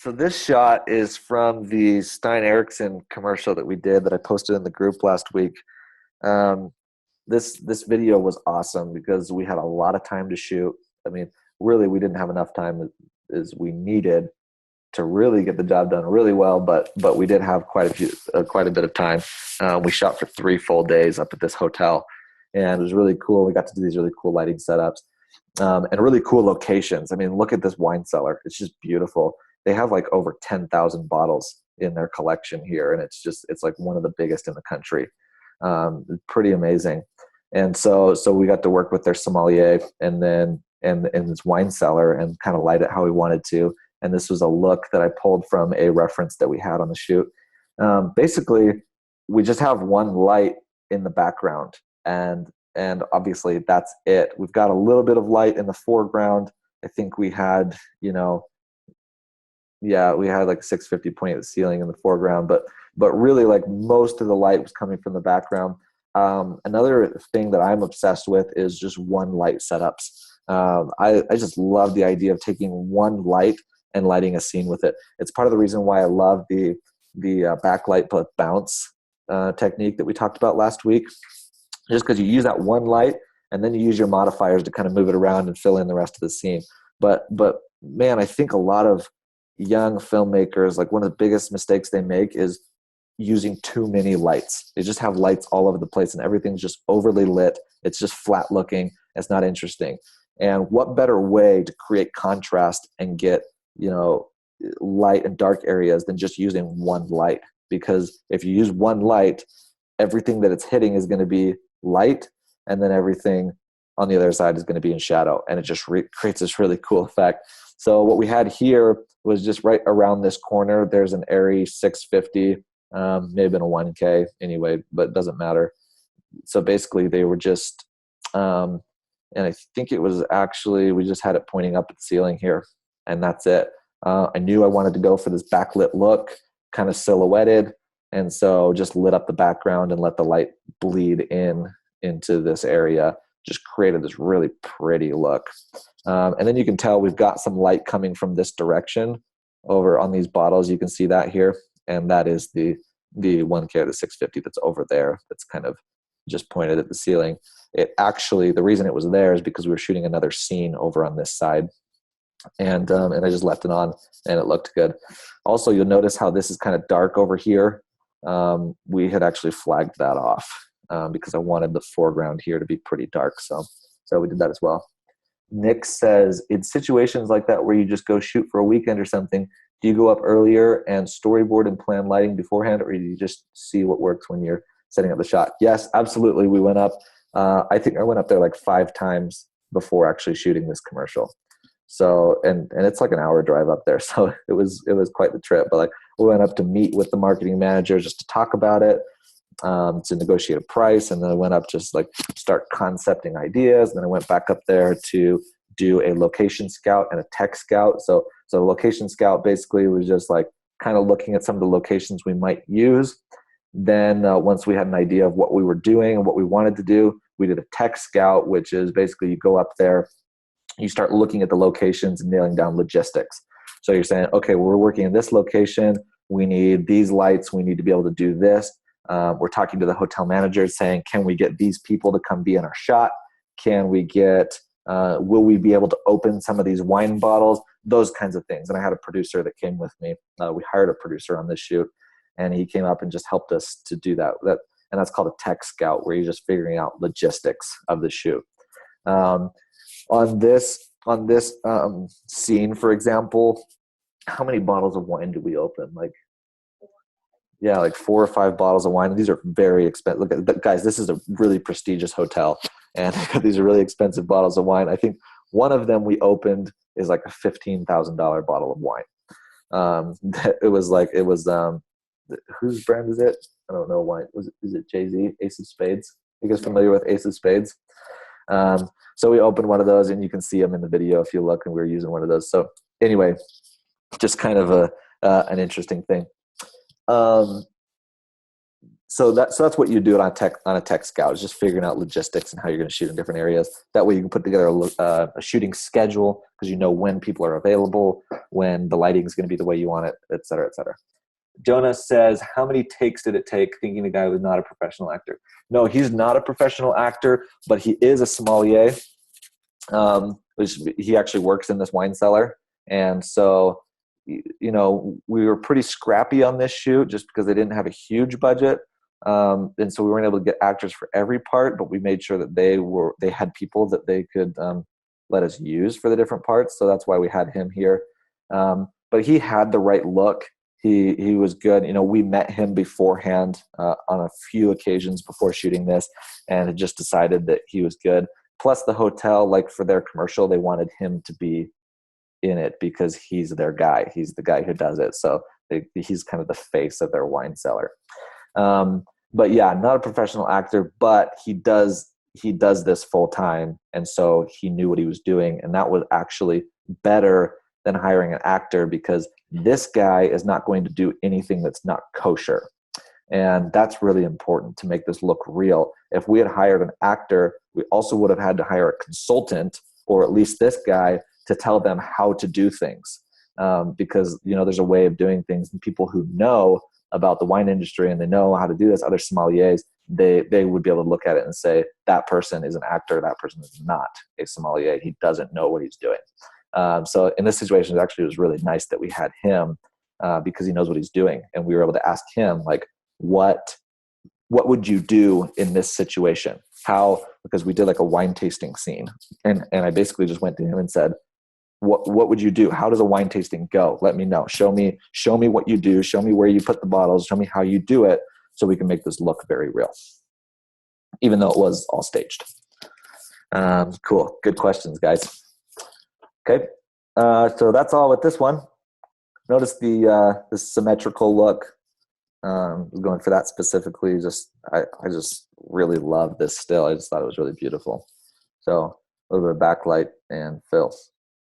So this shot is from the Stein Erickson commercial that we did that I posted in the group last week. Um, this video was awesome because we had a lot of time to shoot. I mean, really, we didn't have enough time as we needed to really get the job done really well, but we did have quite a bit of time. We shot for 3 full days up at this hotel, and it was really cool. We got to do these really cool lighting setups and really cool locations. I mean, look at this wine cellar; it's just beautiful. They have like over 10,000 bottles in their collection here, and it's like one of the biggest in the country. Pretty amazing. And so we got to work with their sommelier and then and this wine cellar and kind of light it how we wanted to. And this was a look that I pulled from a reference that we had on the shoot. Basically, we just have one light in the background, and obviously that's it. We've got a little bit of light in the foreground. I think we had, we had like 650 pointing at the ceiling in the foreground, but really like most of the light was coming from the background. Another thing that I'm obsessed with is just one light setups. I just love the idea of taking one light and lighting a scene with it. It's part of the reason why I love the backlight but bounce technique that we talked about last week. Just because you use that one light and then you use your modifiers to kind of move it around and fill in the rest of the scene. But man, I think a lot of young filmmakers, like one of the biggest mistakes they make is using too many lights. They just have lights all over the place and everything's just overly lit. It's just flat looking. It's not interesting. And what better way to create contrast and get, light and dark areas than just using one light? Because if you use one light, everything that it's hitting is going to be light, and then everything on the other side is going to be in shadow, and it just creates this really cool effect. So what we had here was just right around this corner. There's an Arri 650, may have been a 1K anyway, but it doesn't matter. So basically they were just, and I think it was actually, we just had it pointing up at the ceiling here, and that's it. I knew I wanted to go for this backlit look, kind of silhouetted, and so just lit up the background and let the light bleed into this area. Just created this really pretty look. And then you can tell we've got some light coming from this direction over on these bottles. You can see that here. And that is the 1K or the 650 that's over there. That's kind of just pointed at the ceiling. It actually, the reason it was there is because we were shooting another scene over on this side. And I just left it on and it looked good. Also, you'll notice how this is kind of dark over here. We had actually flagged that off because I wanted the foreground here to be pretty dark. So we did that as well. Nick says, in situations like that where you just go shoot for a weekend or something, do you go up earlier and storyboard and plan lighting beforehand, or do you just see what works when you're setting up the shot? Yes, absolutely. We went up. I think I went up there like 5 times before actually shooting this commercial. So, and it's like an hour drive up there. So it was quite the trip, but like we went up to meet with the marketing manager just to talk about it, to negotiate a price. And then I went up just like start concepting ideas. And then I went back up there to do a location scout and a tech scout. So the location scout basically was just like kind of looking at some of the locations we might use. Then once we had an idea of what we were doing and what we wanted to do, we did a tech scout, which is basically you go up there, you start looking at the locations and nailing down logistics. So you're saying, okay, well, we're working in this location. We need these lights. We need to be able to do this. We're talking to the hotel manager saying, can we get these people to come be in our shot? Can we get, will we be able to open some of these wine bottles? Those kinds of things. And I had a producer that came with me. We hired a producer on this shoot, and he came up and just helped us to do that. And that's called a tech scout, where you're just figuring out logistics of the shoot. On this scene, for example, how many bottles of wine did we open? Like 4 or 5 bottles of wine. These are very expensive. Look at, guys, this is a really prestigious hotel, and these are really expensive bottles of wine. I think one of them we opened is like a $15,000 bottle of wine. Whose brand is it? I don't know why. Is it Jay-Z, Ace of Spades? You guys familiar with Ace of Spades? So we opened one of those, and you can see them in the video if you look, and we were using one of those. So anyway, just kind of an interesting thing. So that's what you do on a tech scout, is just figuring out logistics and how you're going to shoot in different areas. That way you can put together a shooting schedule, because you know when people are available, when the lighting is going to be the way you want it, et cetera, et cetera. Jonah says, how many takes did it take? Thinking the guy was not a professional actor. No, he's not a professional actor, but he is a sommelier. Which he actually works in this wine cellar. And so, you know, we were pretty scrappy on this shoot just because they didn't have a huge budget. And so we weren't able to get actors for every part, but we made sure that they had people that they could let us use for the different parts. So that's why we had him here. But he had the right look. He was good. You know, we met him beforehand on a few occasions before shooting this, and had just decided that he was good. Plus the hotel, like for their commercial, they wanted him to be in it because he's their guy. He's the guy who does it. So he's kind of the face of their wine cellar. But yeah, not a professional actor, but he does this full time. And so he knew what he was doing. And that was actually better than hiring an actor, because this guy is not going to do anything that's not kosher. And that's really important to make this look real. If we had hired an actor, we also would have had to hire a consultant, or at least this guy, to tell them how to do things. Because, you know, there's a way of doing things, and people who know about the wine industry and they know how to do this, other sommeliers, they would be able to look at it and say, that person is an actor, that person is not a sommelier. He doesn't know what he's doing. So in this situation, it was really nice that we had him, because he knows what he's doing. And we were able to ask him, like, what would you do in this situation? How, because we did like a wine tasting scene, and I basically just went to him and said, what would you do? How does a wine tasting go? Let me know. Show me what you do. Show me where you put the bottles. Show me how you do it, so we can make this look very real, even though it was all staged. Cool. Good questions, guys. Okay. So that's all with this one. Notice the symmetrical look. Going for that specifically. I just really love this still. I just thought it was really beautiful. So a little bit of backlight and fill.